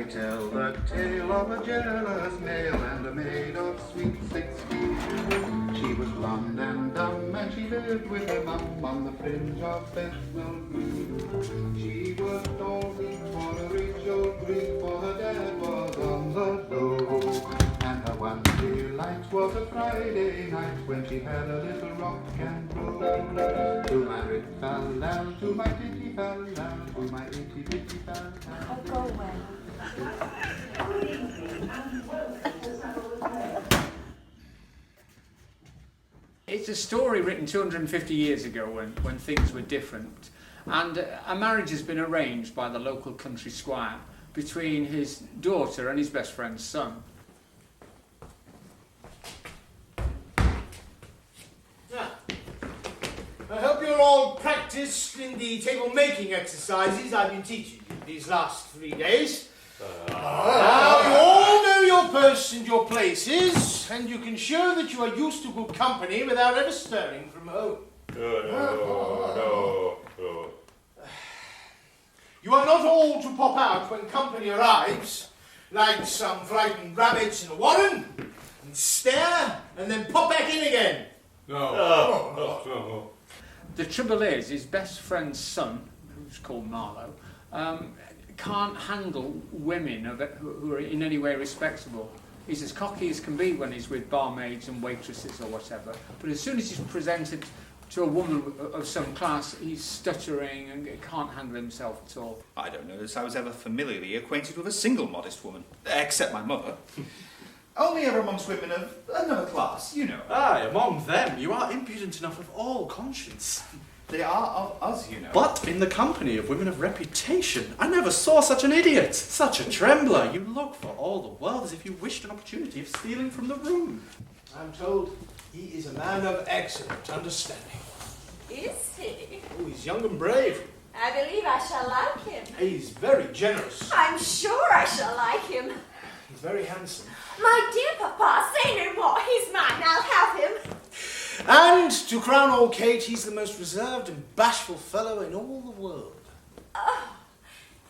tell the tale of a jealous male and a maid of sweet 16. She was blonde and dumb and she lived with her mum on the fringe of Bethnal Green. She worked all week for a rich old Greek, for her dad was on the low. And her one delight was a Friday night when she had a little rock and roll. To my rit-fal-lal, to my titty-fal-lal, to my itty-bitty-fal-lal. I'll go away. It's a story written 250 years ago when things were different, and a marriage has been arranged by the local country squire between his daughter and his best friend's son. I hope you're all practiced in the table-making exercises I've been teaching you these last 3 days. Now, you all know your purse and your places, and you can show that you are used to good company without ever stirring from home. No. You are not all to pop out when company arrives, like some frightened rabbits in a warren, and stare, and then pop back in again. No. The trouble is, his best friend's son, who's called Marlowe, can't handle women who are in any way respectable. He's as cocky as can be when he's with barmaids and waitresses or whatever, but as soon as he's presented to a woman of some class, he's stuttering and can't handle himself at all. I don't know that I was ever familiarly acquainted with a single modest woman, except my mother. Only ever amongst women of another class, you know. Aye, among them you are impudent enough of all conscience. They are of us, you know. But in the company of women of reputation, I never saw such an idiot, such a trembler. You look for all the world as if you wished an opportunity of stealing from the room. I'm told he is a man of excellent understanding. Is he? Oh, he's young and brave. I believe I shall like him. He's very generous. I'm sure I shall like him. He's very handsome. My dear Papa, say no more. He's mine. I'll have him. And to crown all Kate, he's the most reserved and bashful fellow in all the world. Oh,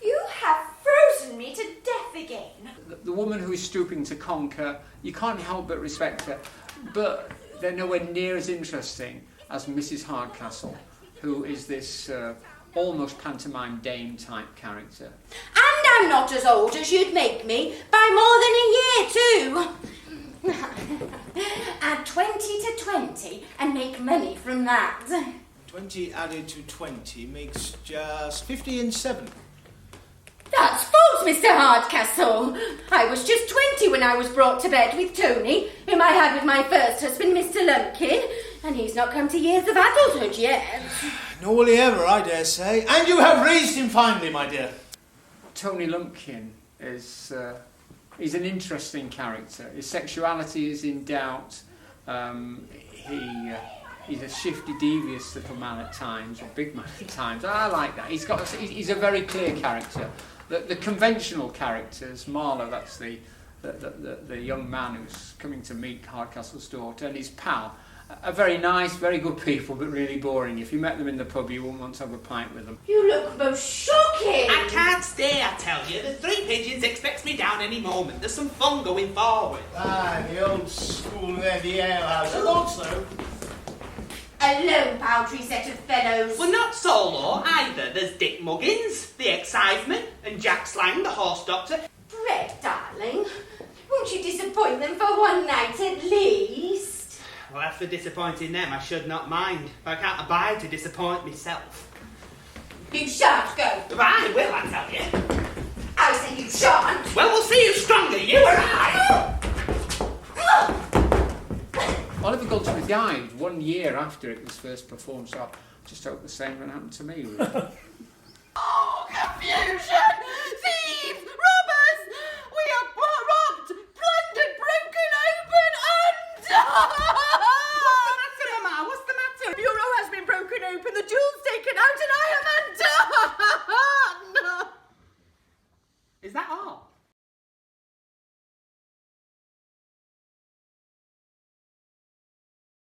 you have frozen me to death again. The woman who is stooping to conquer, you can't help but respect her, but they're nowhere near as interesting as Mrs. Hardcastle, who is this almost pantomime dame type character. And I'm not as old as you'd make me, by more than a year too. Add 20 to 20 and make money from that. 20 added to 20 makes just 50 and 7. That's false, Mr. Hardcastle. I was just 20 when I was brought to bed with Tony, whom I had with my first husband, Mr. Lumpkin, and he's not come to years of adulthood yet. Nor will he ever, I dare say. And you have raised him finely, my dear. Tony Lumpkin is he's an interesting character. His sexuality is in doubt. He's a shifty, devious little man at times, or big man at times. I like that. He's a very clear character. The conventional characters, Marlowe, that's the young man who's coming to meet Hardcastle's daughter, and his pal, are very nice, very good people, but really boring. If you met them in the pub, you wouldn't want to have a pint with them. You look most shocking. I can't stay, I tell you. The Three Pigeons expects me down any moment. There's some fun going forward. Ah, the old school there, the alehouse. I thought so. A lone paltry set of fellows. We're not solo either. There's Dick Muggins, the exciseman, and Jack Slang, the horse doctor. Fred, darling, won't you disappoint them for one night at least? Well, after disappointing them, I should not mind. But I can't abide to disappoint myself. You shan't go. But I will, I tell you. I say you shan't. Well, we'll see who's stronger, you or I. Oliver Goldsmith died 1 year after it was first performed, so I just hope the same would happen to me, really. Oh, confusion! Thieves! Robbers! We are robbed, plundered, broken open, and...